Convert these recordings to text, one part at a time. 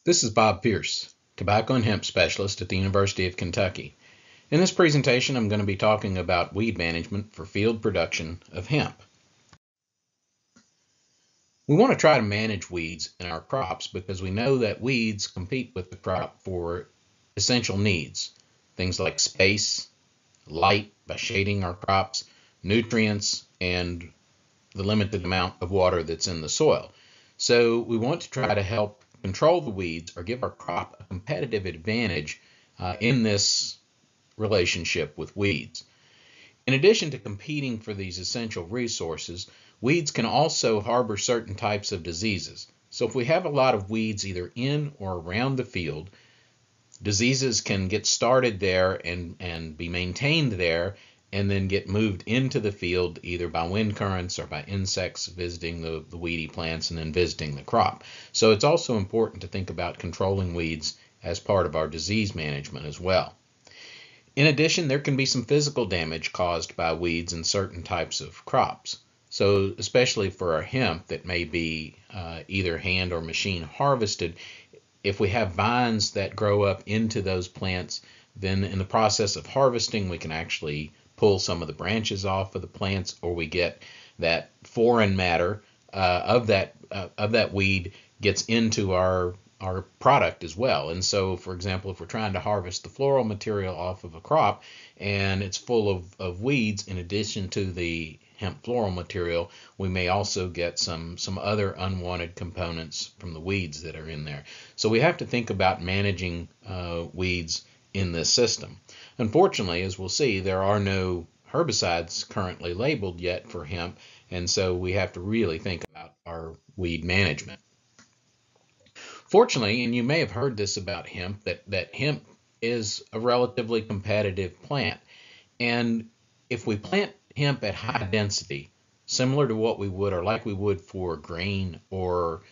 This is Bob Pierce, tobacco and hemp specialist at the University of Kentucky. In this presentation, I'm going to be talking about weed management for field production of hemp. We want to try to manage weeds in our crops because we know that weeds compete with the crop for essential needs, things like space, light by shading our crops, nutrients, and the limited amount of water that's in the soil. So we want to try to help control the weeds or give our crop a competitive advantage in this relationship with weeds. In addition to competing for these essential resources, weeds can also harbor certain types of diseases. So if we have a lot of weeds either in or around the field, diseases can get started there and be maintained there and then get moved into the field either by wind currents or by insects visiting the weedy plants and then visiting the crop. So it's also important to think about controlling weeds as part of our disease management as well. In addition, there can be some physical damage caused by weeds in certain types of crops. So especially for our hemp that may be either hand or machine harvested, if we have vines that grow up into those plants, then in the process of harvesting, we can actually pull some of the branches off of the plants, or we get that foreign matter of that weed gets into our product as well. And so, for example, if we're trying to harvest the floral material off of a crop and it's full of weeds in addition to the hemp floral material, we may also get some other unwanted components from the weeds that are in there. So we have to think about managing weeds in this system. Unfortunately, as we'll see, there are no herbicides currently labeled yet for hemp, and so we have to really think about our weed management. Fortunately, and you may have heard this about hemp, that hemp is a relatively competitive plant. And if we plant hemp at high density, similar to what we would or like we would for grain or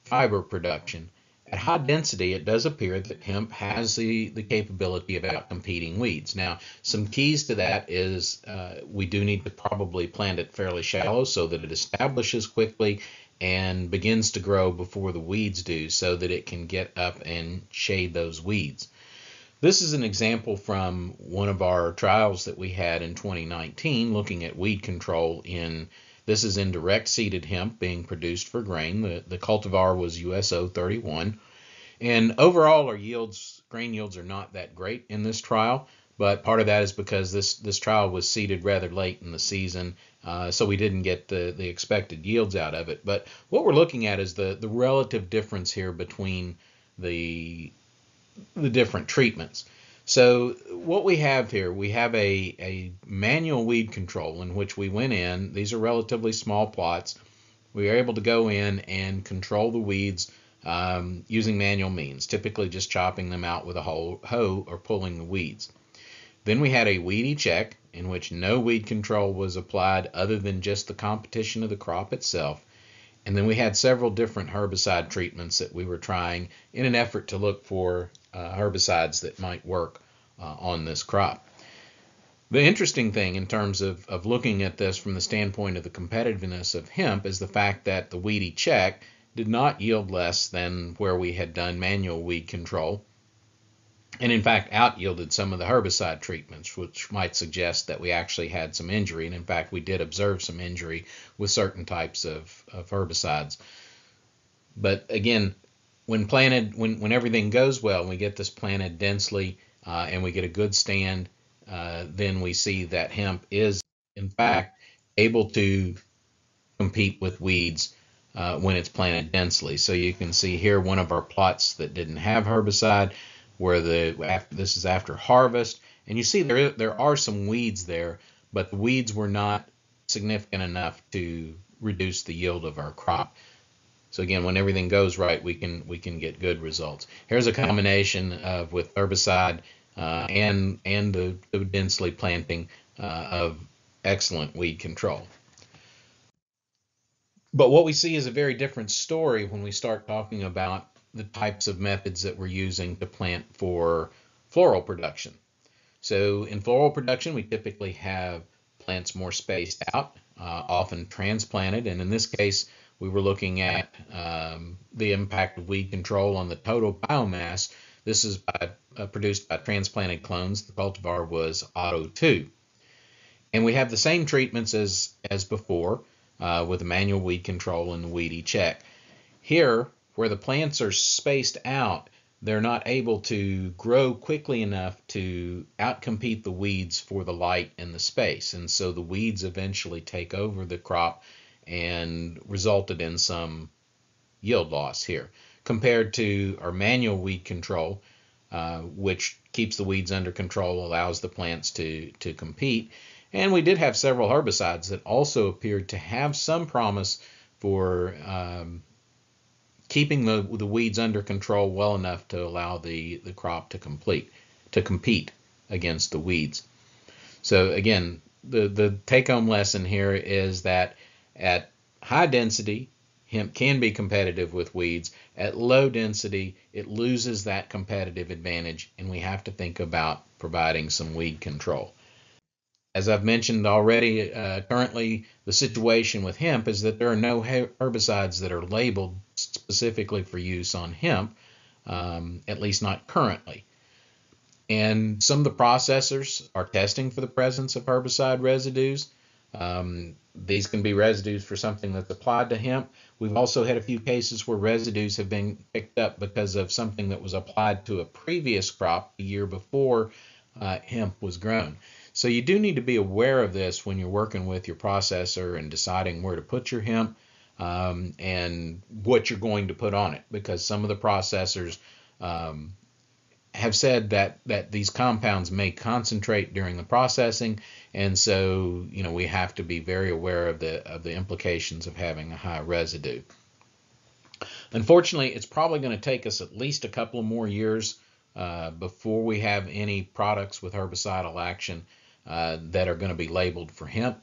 fiber production, at high density, it does appear that hemp has the capability of outcompeting weeds. Now, some keys to that is we do need to probably plant it fairly shallow so that it establishes quickly and begins to grow before the weeds do, so that it can get up and shade those weeds. This is an example from one of our trials that we had in 2019 looking at weed control this is in direct seeded hemp being produced for grain. The cultivar was USO 31. And overall, our grain yields are not that great in this trial, but part of that is because this trial was seeded rather late in the season, so we didn't get the expected yields out of it. But what we're looking at is the relative difference here between the different treatments. So what we have here, we have a manual weed control in which we went in. These are relatively small plots. We are able to go in and control the weeds using manual means, typically just chopping them out with a hoe or pulling the weeds. Then we had a weedy check in which no weed control was applied other than just the competition of the crop itself. And then we had several different herbicide treatments that we were trying in an effort to look for herbicides that might work on this crop. The interesting thing in terms of looking at this from the standpoint of the competitiveness of hemp is the fact that the weedy check did not yield less than where we had done manual weed control, and in fact out-yielded some of the herbicide treatments, which might suggest that we actually had some injury. And in fact, we did observe some injury with certain types of herbicides. But again, when everything goes well and we get this planted densely and we get a good stand, then we see that hemp is in fact able to compete with weeds when it's planted densely. So you can see here one of our plots that didn't have herbicide, where this is after harvest, and you see there are some weeds there, but the weeds were not significant enough to reduce the yield of our crop. So again, when everything goes right, we can get good results. Here's a combination of with herbicide and the densely planting of excellent weed control. But what we see is a very different story when we start talking about the types of methods that we're using to plant for floral production. So in floral production, we typically have plants more spaced out, often transplanted, and in this case, we were looking at the impact of weed control on the total biomass. This is produced by transplanted clones. The cultivar was Auto 2. And we have the same treatments as before with the manual weed control and the weedy check. Here, where the plants are spaced out, they're not able to grow quickly enough to outcompete the weeds for the light and the space. And so the weeds eventually take over the crop and resulted in some yield loss here. Compared to our manual weed control, which keeps the weeds under control, allows the plants to compete. And we did have several herbicides that also appeared to have some promise for keeping the weeds under control well enough to allow the crop to compete against the weeds. So again, the take-home lesson here is that at high density, hemp can be competitive with weeds. At low density, it loses that competitive advantage, and we have to think about providing some weed control. As I've mentioned already, currently the situation with hemp is that there are no herbicides that are labeled specifically for use on hemp, at least not currently. And some of the processors are testing for the presence of herbicide residues. These can be residues for something that's applied to hemp. We've also had a few cases where residues have been picked up because of something that was applied to a previous crop the year before hemp was grown. So you do need to be aware of this when you're working with your processor and deciding where to put your hemp and what you're going to put on it, because some of the processors have said that these compounds may concentrate during the processing, and so we have to be very aware of the implications of having a high residue. Unfortunately, it's probably going to take us at least a couple of more years before we have any products with herbicidal action that are going to be labeled for hemp.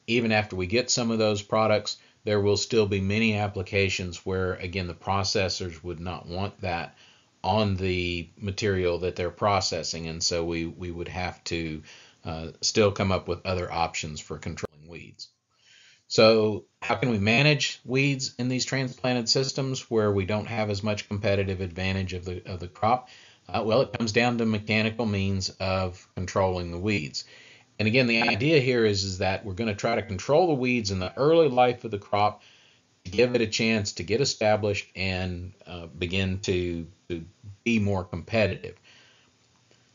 Even after we get some of those products, there will still be many applications where, again, the processors would not want that on the material that they're processing, and so we would have to still come up with other options for controlling weeds. So how can we manage weeds in these transplanted systems where we don't have as much competitive advantage of the crop? Well, it comes down to mechanical means of controlling the weeds. And again, the idea here is that we're going to try to control the weeds in the early life of the crop, to give it a chance to get established and begin to be more competitive.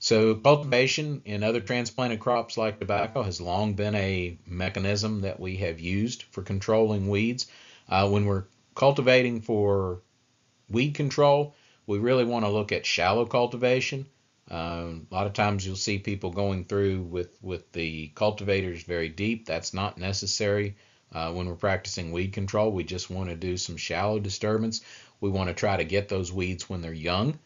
So cultivation in other transplanted crops like tobacco has long been a mechanism that we have used for controlling weeds. When we're cultivating for weed control, we really want to look at shallow cultivation. A lot of times you'll see people going through with the cultivators very deep. That's not necessary when we're practicing weed control. We just want to do some shallow disturbance. We want to try to get those weeds when they're young,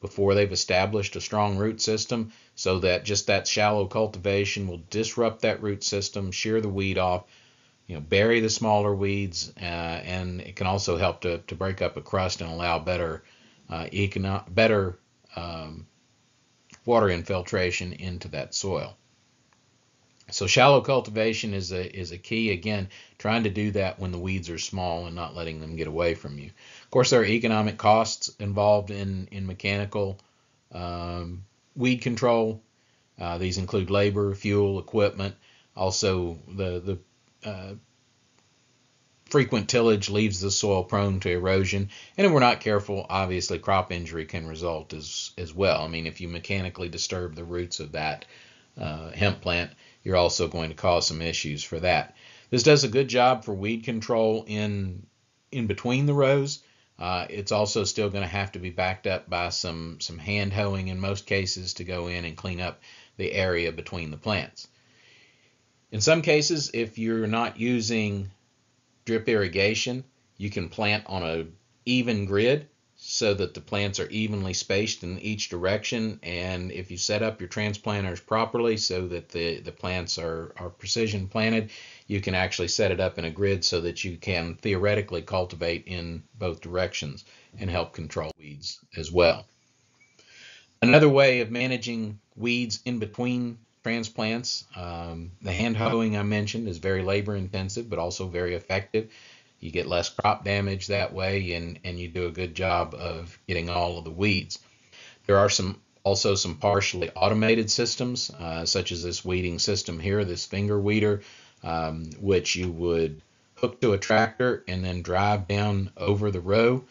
before they've established a strong root system, so that just that shallow cultivation will disrupt that root system, shear the weed off, bury the smaller weeds, and it can also help to break up a crust and allow better water infiltration into that soil. So shallow cultivation is a key. Again, trying to do that when the weeds are small and not letting them get away from you. Of course, there are economic costs involved in mechanical weed control. These include labor, fuel, equipment. Also, the frequent tillage leaves the soil prone to erosion, and if we're not careful, obviously crop injury can result as well. I mean, if you mechanically disturb the roots of that hemp plant, you're also going to cause some issues for that. This does a good job for weed control in between the rows. It's also still going to have to be backed up by some hand hoeing in most cases to go in and clean up the area between the plants. In some cases, if you're not using drip irrigation, you can plant on an even grid so that the plants are evenly spaced in each direction. And if you set up your transplanters properly so that the plants are precision planted, you can actually set it up in a grid so that you can theoretically cultivate in both directions and help control weeds as well. Another way of managing weeds in between transplants, the hand hoeing I mentioned is very labor intensive but also very effective. You get less crop damage that way, and you do a good job of getting all of the weeds. There are also some partially automated systems, such as this weeding system here, this finger weeder, which you would hook to a tractor and then drive down over the row.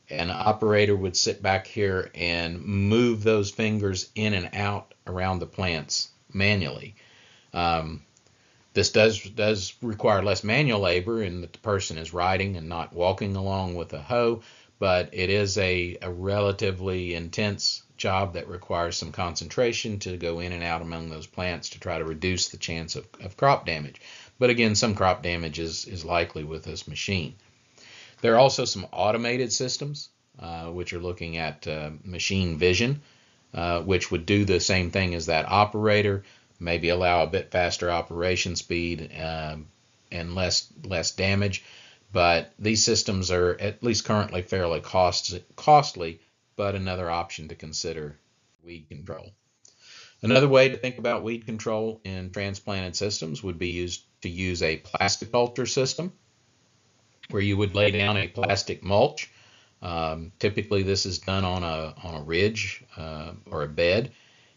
An operator would sit back here and move those fingers in and out around the plants manually. This does require less manual labor in that the person is riding and not walking along with a hoe, but it is a relatively intense job that requires some concentration to go in and out among those plants to try to reduce the chance of crop damage. But again, some crop damage is likely with this machine. There are also some automated systems, which are looking at machine vision, which would do the same thing as that operator, maybe allow a bit faster operation speed and less damage. But these systems are, at least currently, fairly costly, but another option to consider weed control. Another way to think about weed control in transplanted systems would be to use a plasticulture system, where you would lay down a plastic mulch. Typically, this is done on a ridge or a bed,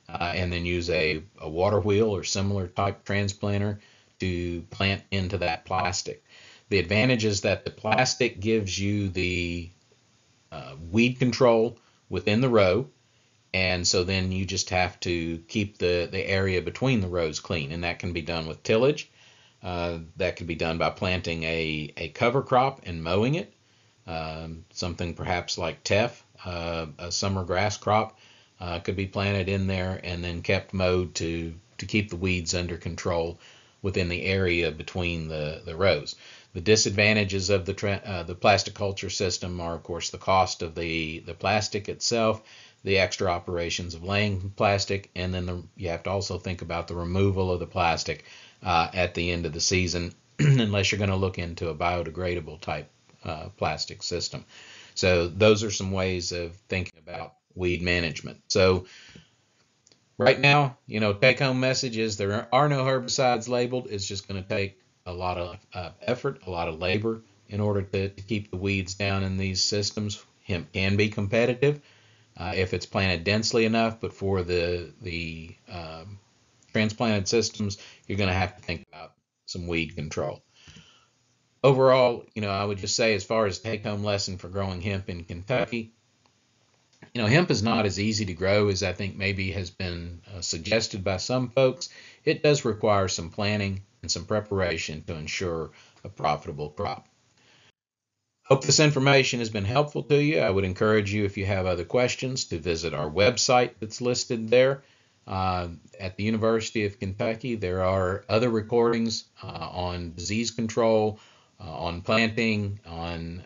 and then use a water wheel or similar type transplanter to plant into that plastic. The advantage is that the plastic gives you the weed control within the row, and so then you just have to keep the area between the rows clean, and that can be done with tillage. That could be done by planting a cover crop and mowing it, something perhaps like teff, a summer grass crop, could be planted in there and then kept mowed to keep the weeds under control within the area between the rows. The disadvantages of the plasticulture system are, of course, the cost of the plastic itself, the extra operations of laying plastic, and then you have to also think about the removal of the plastic at the end of the season, unless you're going to look into a biodegradable type plastic system. So those are some ways of thinking about weed management. So right now, take-home message is there are no herbicides labeled. It's just going to take a lot of effort, a lot of labor in order to keep the weeds down in these systems. Hemp can be competitive if it's planted densely enough, but for the transplanted systems, you're going to have to think about some weed control. Overall, I would just say, as far as take-home lesson for growing hemp in Kentucky, hemp is not as easy to grow as I think maybe has been suggested by some folks. It does require some planning and some preparation to ensure a profitable crop. Hope this information has been helpful to you. I would encourage you, if you have other questions, to visit our website that's listed there. At the University of Kentucky, there are other recordings on disease control, on planting, on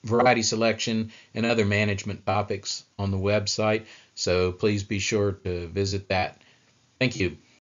variety selection, and other management topics on the website. So please be sure to visit that. Thank you.